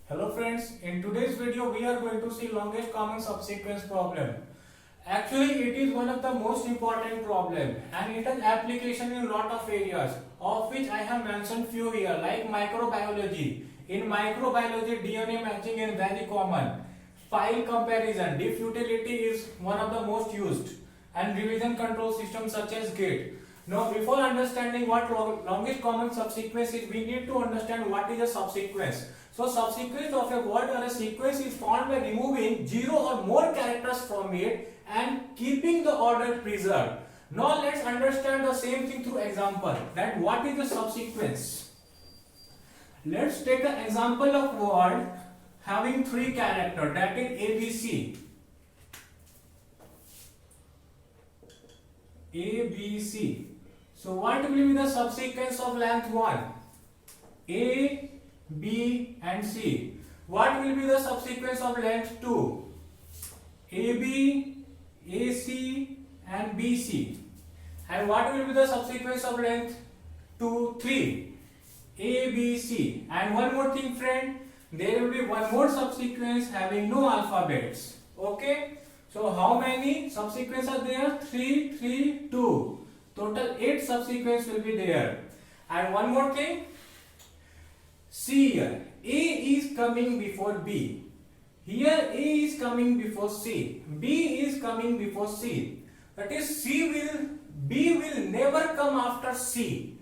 Hello friends, in today's video we are going to see longest common subsequence problem. Actually it is one of the most important problem and it has application in lot of areas of which I have mentioned few here like microbiology. In microbiology DNA matching is very common. File comparison, diff utility is one of the most used and revision control systems such as GATE. Now before understanding what longest common subsequence is, we need to understand what is a subsequence. So subsequence of a word or a sequence is found by removing zero or more characters from it and keeping the order preserved. Now let's understand the same thing through example. That what is the subsequence? Let's take an example of word having three characters, that is ABC. ABC. So what will be the subsequence of length 1? A, B and C. What will be the subsequence of length 2? AB, AC and BC. And what will be the subsequence of length 2, 3? ABC. And one more thing friend, there will be one more subsequence having no alphabets. Okay. So how many subsequences are there? 3, 3, 2. Total 8 subsequences will be there. And one more thing, see here, A is coming before B. Here A is coming before C. B is coming before C. That is B will never come after C.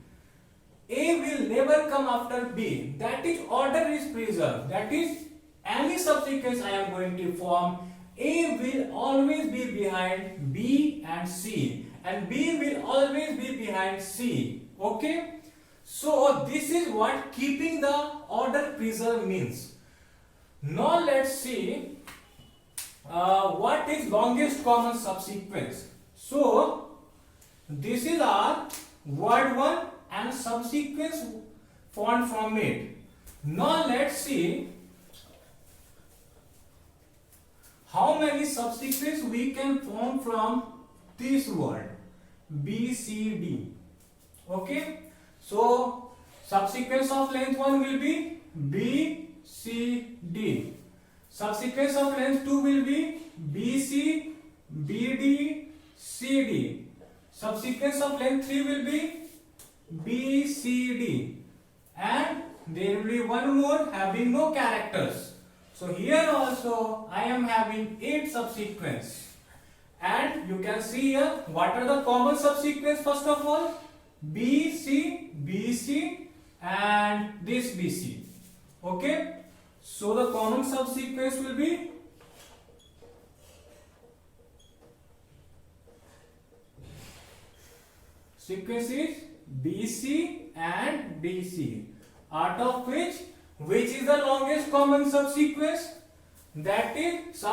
A will never come after B. That is order is preserved. That is any subsequence I am going to form, A will always be behind B and C. And B will always be behind C. Okay. So this is what keeping the order preserved means. Now let's see what is longest common subsequence. So this is our word 1 and subsequence formed from it. Now let's see how many subsequences we can form from this word B, C, D. Okay. So subsequence of length 1 will be B, C, D. Subsequence of length 2 will be B, C, B, D, C, D. Subsequence of length 3 will be B, C, D. And there will be one more having no characters. So here also I am having 8 subsequence. And you can see here what are the common subsequence first of all? BC, BC and this BC. Okay. So the common subsequence will be sequence is BC and DC. Out of which is the longest common subsequence? That is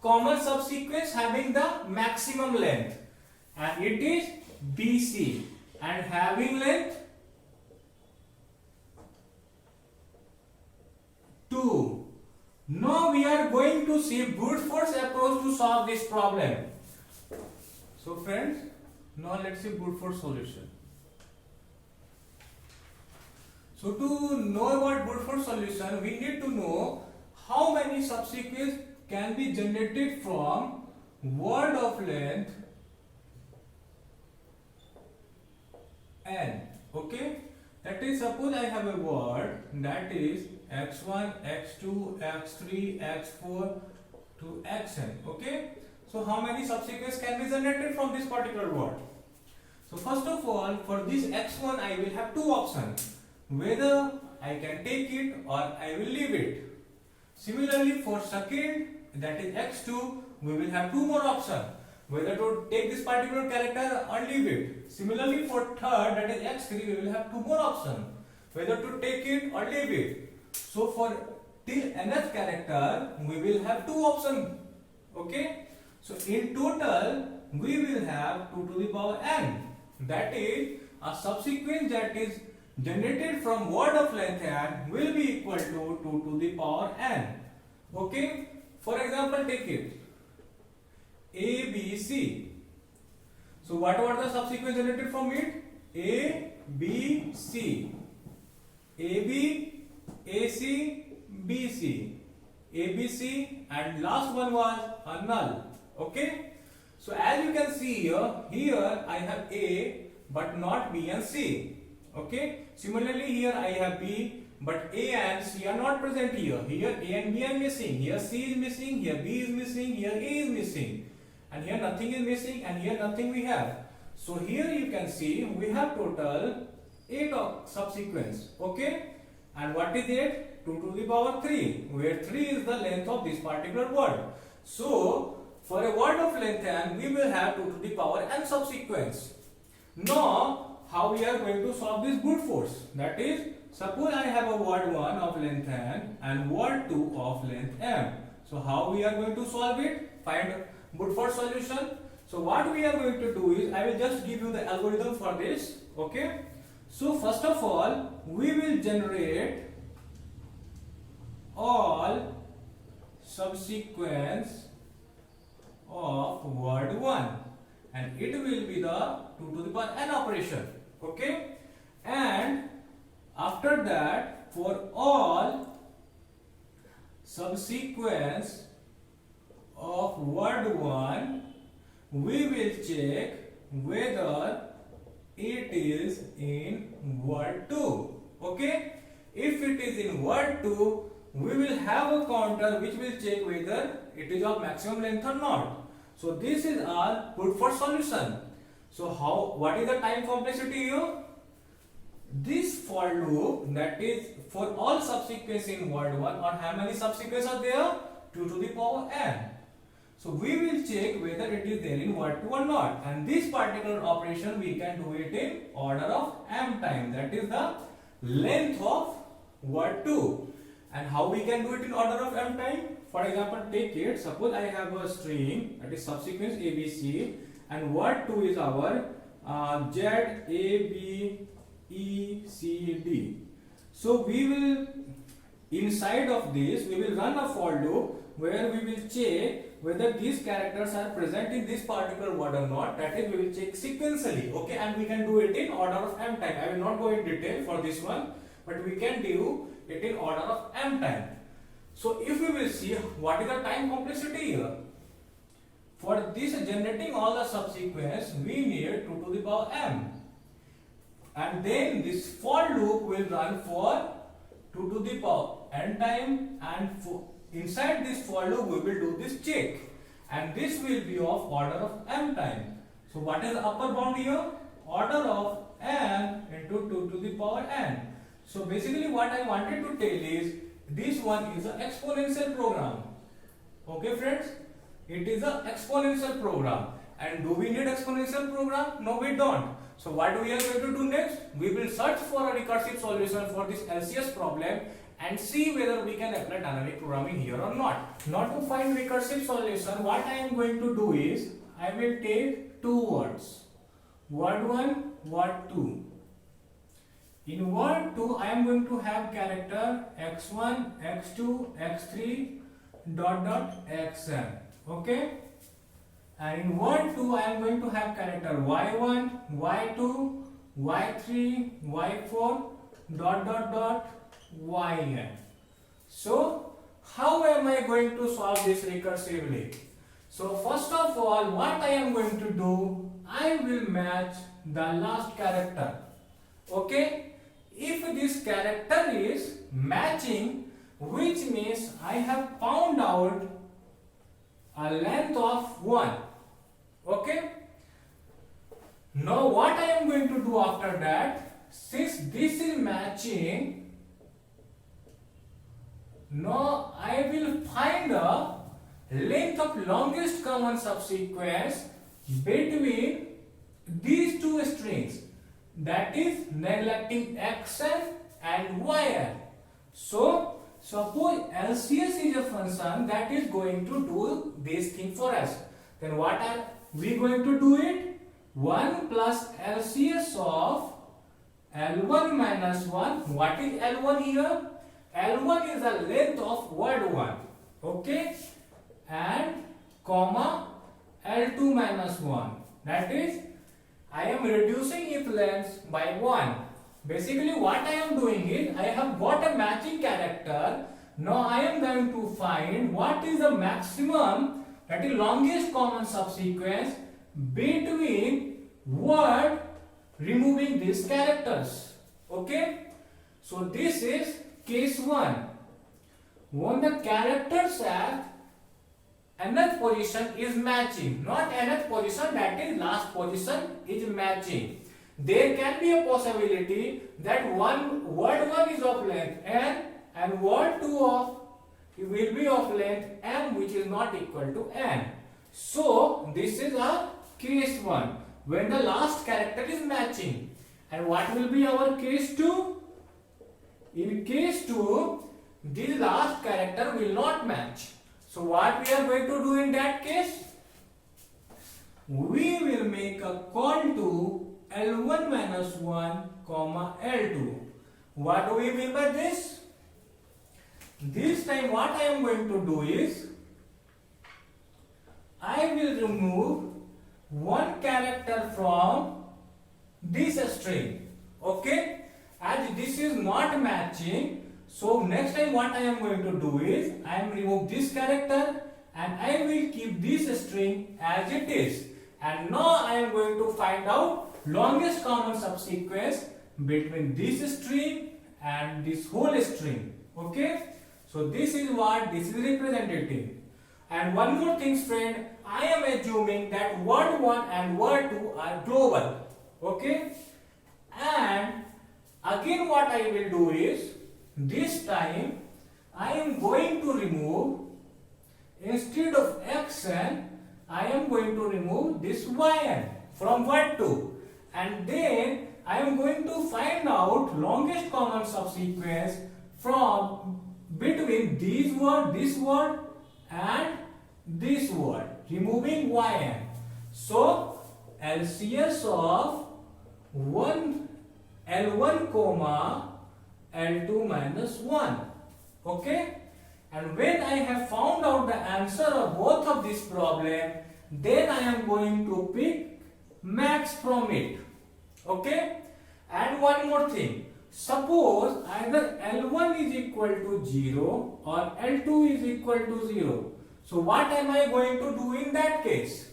common subsequence having the maximum length, and it is BC and having length 2. Now we are going to see brute force approach to solve this problem. So friends, now let's see brute force solution. So to know about brute force solution, we need to know how many subsequences can be generated from word of length n. Okay, that is, suppose I have a word that is x1, x2, x3, x4 to xn. Okay, so how many subsequences can be generated from this particular word? So first of all, for this x1 I will have two options, whether I can take it or I will leave it. Similarly for second, that is x2, we will have two more options, whether to take this particular character or leave it. Similarly for third, that is x3, we will have two more options, whether to take it or leave it. So for till nth character, we will have two options. Okay. So in total, we will have 2 to the power n. That is, a subsequence that is generated from word of length n will be equal to 2 to the power n. Okay. For example, take it A, B, C. So what were the subsequence generated from it? A, B, C. A, B, AC, BC, ABC, and last one was a null. Okay. So as you can see here I have A but not B and C. Okay. Similarly here I have B but A and C are not present here. Here A and B are missing. Here C is missing. Here B is missing. Here A is missing. And here nothing is missing. And here nothing we have. So here you can see we have total 8 of subsequence. Okay. And what is it? 2 to the power 3, where 3 is the length of this particular word. So for a word of length n, we will have 2 to the power n subsequence. Now how we are going to solve this brute force? That is, suppose I have a word 1 of length n and word 2 of length m. So how we are going to solve it? Find brute force solution. So what we are going to do is, I will just give you the algorithm for this. Okay. So first of all, we will generate all subsequence of word 1 and it will be the 2 to the power n operation. Okay. And after that, for all subsequence of word 1, we will check whether it is in word 2. Okay. If it is in word 2, we will have a counter which will check whether it is of maximum length or not. So this is our brute force solution. So what is the time complexity here? This for loop, that is for all subsequence in word 1, or how many subsequences are there? 2 to the power n. So we will check whether it is there in word 2 or not. And this particular operation we can do it in order of m time. That is the length of word 2. And how we can do it in order of m time? For example, take it. Suppose I have a string, that is subsequence ABC, and word 2 is our Z, A, B, E, C, D. So we will, inside of this, we will run a for loop where we will check whether these characters are present in this particular word or not. That is, we will check sequentially. Okay, and we can do it in order of m time. I will not go in detail for this one, but we can do it in order of m time. So if we will see what is the time complexity here. For this generating all the subsequence, we need 2 to the power m. And then this for loop will run for 2 to the power n time, and inside this for loop we will do this check. And this will be of order of m time. So what is the upper bound here? Order of m into 2 to the power n. So basically what I wanted to tell is, this one is an exponential program. Okay friends, it is an exponential program. And do we need exponential program? No, we don't. So what we are going to do next? We will search for a recursive solution for this LCS problem and see whether we can apply dynamic programming here or not. Now to find recursive solution, what I am going to do is, I will take two words, word 1, word 2. In word 2, I am going to have character x1, x2, x3, xn. Okay? And in word 2, I am going to have character y1, y2, y3, y4, yn. So, how am I going to solve this recursively? So, first of all, what I am going to do, I will match the last character. Okay? If this character is matching, which means I have found out a length of 1. Okay? Now what I am going to do after that, since this is matching, now I will find the length of longest common subsequence between these two strings, that is neglecting xn and yn. So suppose LCS is a function that is going to do this thing for us. Then what are we going to do it? 1 plus LCS of L1 minus 1. What is L1 here? L1 is the length of word 1. Okay? And comma L2 minus 1. That is, I am reducing its length by 1. Basically what I am doing is, I have got a matching character Now I am going to find what is the maximum, that is longest common subsequence between word removing these characters. Okay. So this is case 1. When the characters at nth position is matching, not nth position, that is last position is matching. There can be a possibility that word 1 is of length n and word 2 will be of length m, which is not equal to n. So this is a case 1 when the last character is matching. And what will be our case 2? In case 2, this last character will not match. So what we are going to do in that case? We will make a call to L1 minus 1 comma L2. What do we mean by this? This time what I am going to do is, I will remove one character from this string. Okay? As this is not matching, so next time what I am going to do is, I am remove this character and I will keep this string as it is. And now I am going to find out longest common subsequence between this string and this whole string. Okay? So this is what this is representative. And one more thing, friend, I am assuming that word 1 and word 2 are global. Okay? And again what I will do is, this time I am going to remove, instead of xn, I am going to remove this yn from word 2. And then I am going to find out longest common subsequence from between this word and this word, removing yn. So LCS of L1 comma L2 minus 1. Okay? And when I have found out the answer of both of this problem, then I am going to pick max from it. Okay? And one more thing. Suppose either L1 is equal to 0 or L2 is equal to 0. So what am I going to do in that case?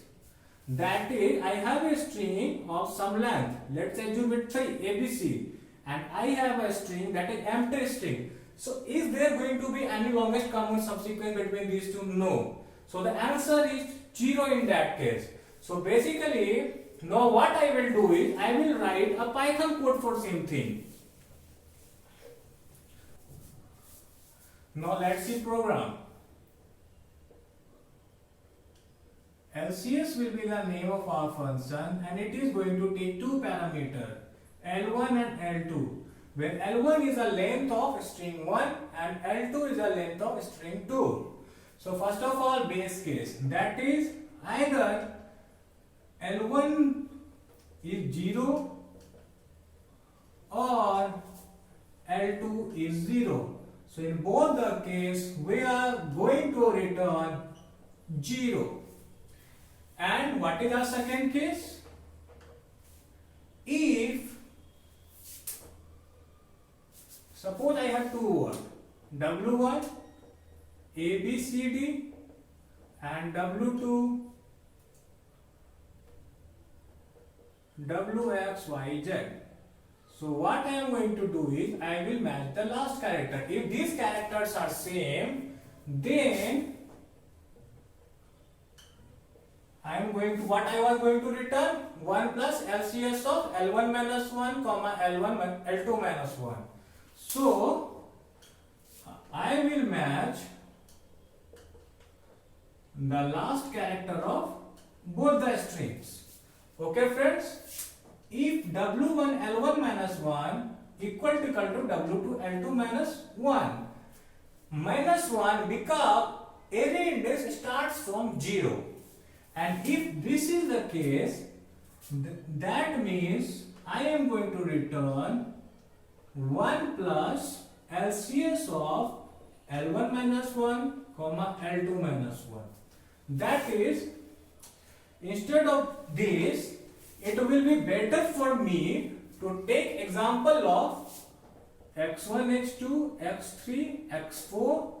That is, I have a string of some length. Let's assume it's ABC. And I have a string that is empty string. So is there going to be any longest common subsequence between these two? No. So the answer is 0 in that case. So basically, now what I will do is, I will write a Python code for same thing. Now let's see program. LCS will be the name of our function and it is going to take two parameters, L1 and L2. Where L1 is the length of string 1 and L2 is the length of string 2. So first of all, base case, that is either L1 is 0 or L2 is 0. So in both the case, we are going to return 0. And what is our second case? If suppose I have two words, W1, ABCD and W2, WXYZ. So what I am going to do is, I will match the last character. If these characters are same, then I am going to, what I was going to return? 1 plus LCS of L1 minus 1 comma L2 minus 1. So I will match the last character of both the strings. Okay friends? If W1 L1 minus 1 equal to W2 L2 minus 1. Minus 1 because array index starts from 0. And if this is the case, that means I am going to return 1 plus LCS of L1 minus 1 comma L2 minus 1. That is, instead of this, it will be better for me to take example of x1, x2, x3, x4,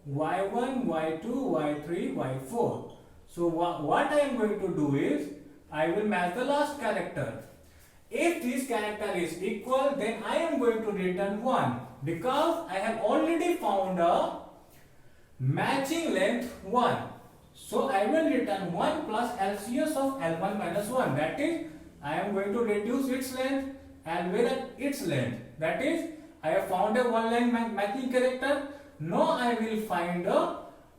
y1, y2, y3, y4. So what I am going to do is, I will match the last character. If this character is equal, then I am going to return 1, because I have already found a matching length 1. So I will return 1 plus LCS of L1 minus 1. That is, I am going to reduce its length and vary its length. That is, I have found a one line matching character. Now I will find a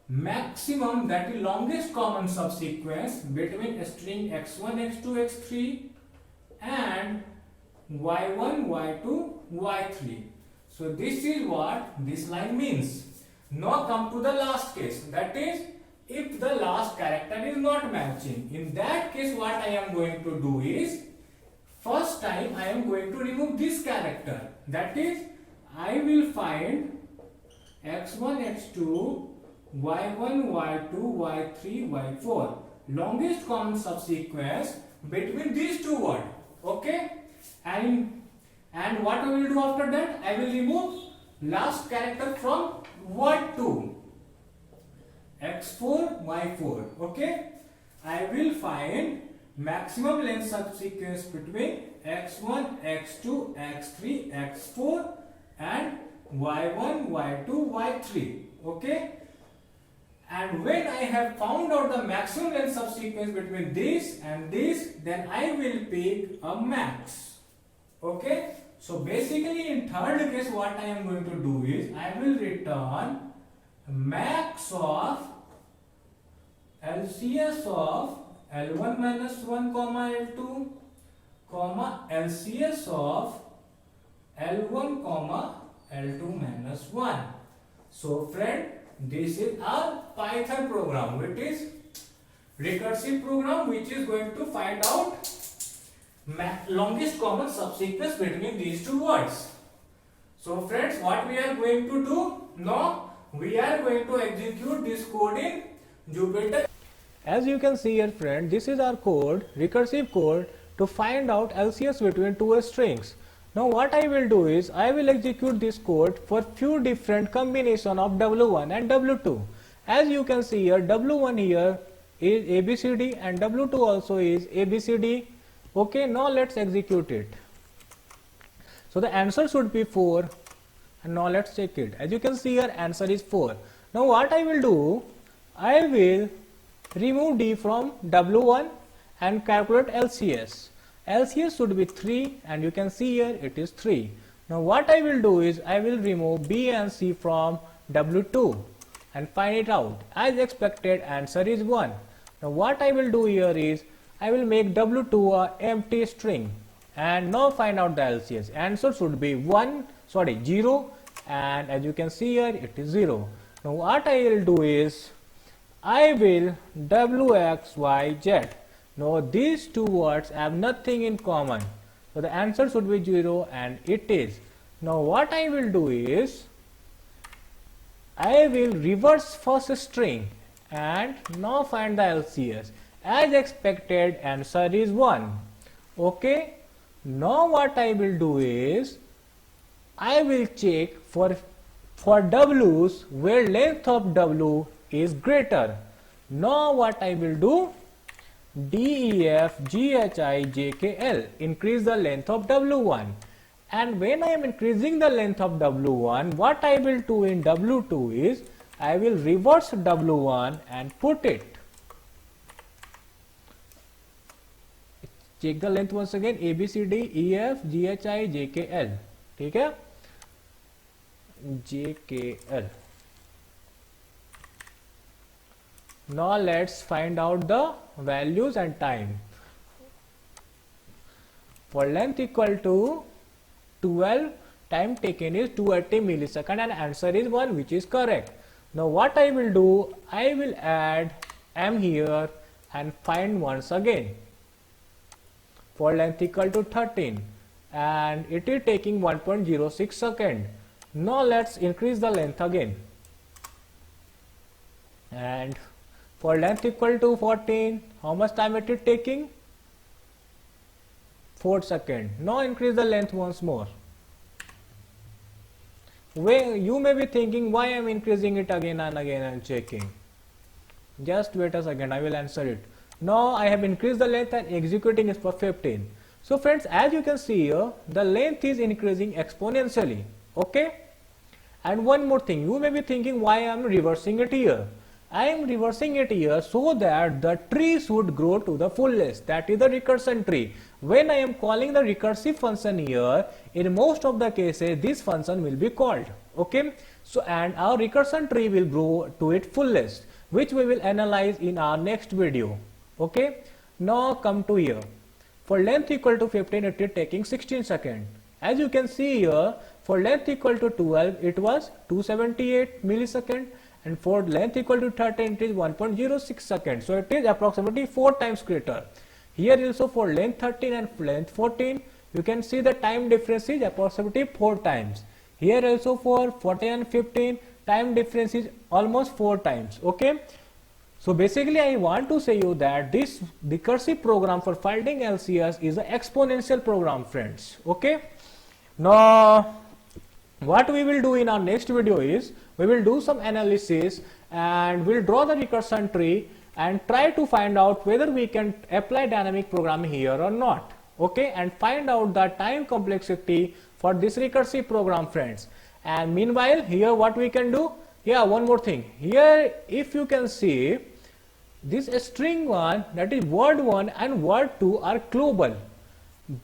maximum, that is longest common subsequence between a string x1, x2, x3 and y1, y2, y3. So this is what this line means. Now come to the last case, that is, if the last character is not matching. In that case, what I am going to do is, first time I am going to remove this character. That is, I will find x1, x2, y1, y2, y3, y4. Longest common subsequence between these two words. Okay? And what I will do after that? I will remove last character from word 2. x4, y4. Okay? I will find maximum length subsequence between x1, x2, x3, x4 and y1, y2, y3. Okay? And when I have found out the maximum length subsequence between this and this, then I will pick a max. Okay? So basically in third case, what I am going to do is, I will return max of LCS of L1 minus 1 comma L2 comma LCS of L1 comma L2 minus 1. So friend, this is our Python program, which is recursive program, which is going to find out longest common subsequence between these two words. So friends, what we are going to do now, we are going to execute this code in Jupyter. As you can see here friend, this is our code, recursive code to find out LCS between two strings. Now what I will do is, I will execute this code for few different combination of W1 and W2. As you can see here, W1 here is ABCD and W2 also is ABCD. Okay, now let's execute it. So the answer should be 4, and now let's check it. As you can see here, answer is 4. Now what I will do, I will remove D from W1 and calculate LCS. LCS should be 3, and you can see here it is 3. Now what I will do is, I will remove B and C from W2 and find it out. As expected, answer is 1. Now what I will do here is, I will make W2 a empty string and now find out the LCS. Answer should be 0, and as you can see here it is 0. Now what I will do is, I will WXYZ. Now these two words have nothing in common, so the answer should be 0, and it is. Now what I will do is, I will reverse first string and now find the LCS. As expected, answer is 1. Okay. Now what I will do is, I will check for W's where length of W is greater. Now what I will do, D, E, F, G, H, I, J, K, L, increase the length of W1. And when I am increasing the length of W1, what I will do in W2 is, I will reverse W1 and put it. Check the length once again, A, B, C, D, E, F, G, H, I, J, K, L. ठीक है, J, K, L. Now let's find out the values and time. For length equal to 12, time taken is 280 millisecond, and answer is 1, which is correct. Now what I will do, I will add M here and find once again. For length equal to 13, and it is taking 1.06 second. Now let's increase the length again, and for length equal to 14, how much time it is taking? 4 seconds. Now increase the length once more. you may be thinking why I'm increasing it again and again and checking. Just wait a second, I will answer it. Now I have increased the length and executing is for 15. So friends, as you can see here, the length is increasing exponentially. Okay. And one more thing, you may be thinking why I am reversing it here. I am reversing it here so that the tree should grow to the fullest. That is the recursion tree. When I am calling the recursive function here, in most of the cases this function will be called. Okay. So and our recursion tree will grow to its fullest, which we will analyze in our next video. Okay. Now come to here. For length equal to 15, it is taking 16 seconds. As you can see here, for length equal to 12, it was 278 milliseconds, and for length equal to 13, it is 1.06 seconds. So it is approximately 4 times greater. Here also for length 13 and length 14, you can see the time difference is approximately 4 times. Here also for 14 and 15, time difference is almost 4 times. Okay. So basically I want to say you that this recursive program for finding LCS is an exponential program, friends. Okay. Now what we will do in our next video is we will do some analysis and we'll draw the recursion tree and try to find out whether we can apply dynamic programming here or not. Okay, and find out the time complexity for this recursive program, friends. And meanwhile here what we can do, yeah, one more thing here, if you can see this string 1, that is word 1 and word 2 are global.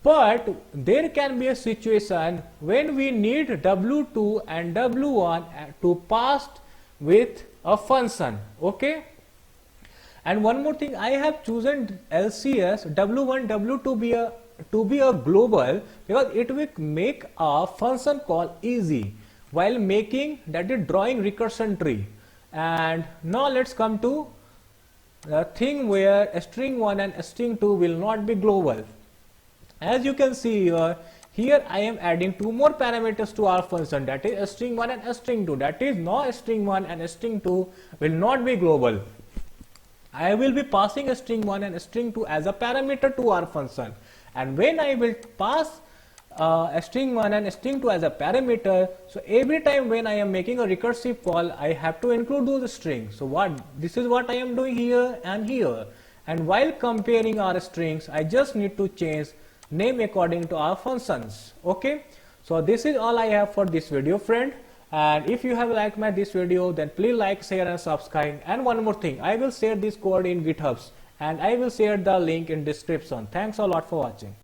But there can be a situation when we need W2 and W1 to pass with a function. Okay. And one more thing, I have chosen LCS W1 W2 to be a global because it will make a function call easy while making, that is drawing recursion tree. And now let's come to the thing where string 1 and string 2 will not be global. As you can see here I am adding 2 more parameters to our function, that is string 1 and string 2. That is now string 1 and string 2 will not be global. I will be passing a string 1 and string 2 as a parameter to our function, and when I will pass a string 1 and string 2 as a parameter, so every time when I am making a recursive call I have to include those strings. So this is what I am doing here and here, and while comparing our strings I just need to change name according to our functions. Okay, so this is all I have for this video, friend. And if you have liked this video, then please like, share and subscribe. And one more thing, I will share this code in GitHub and I will share the link in description. Thanks a lot for watching.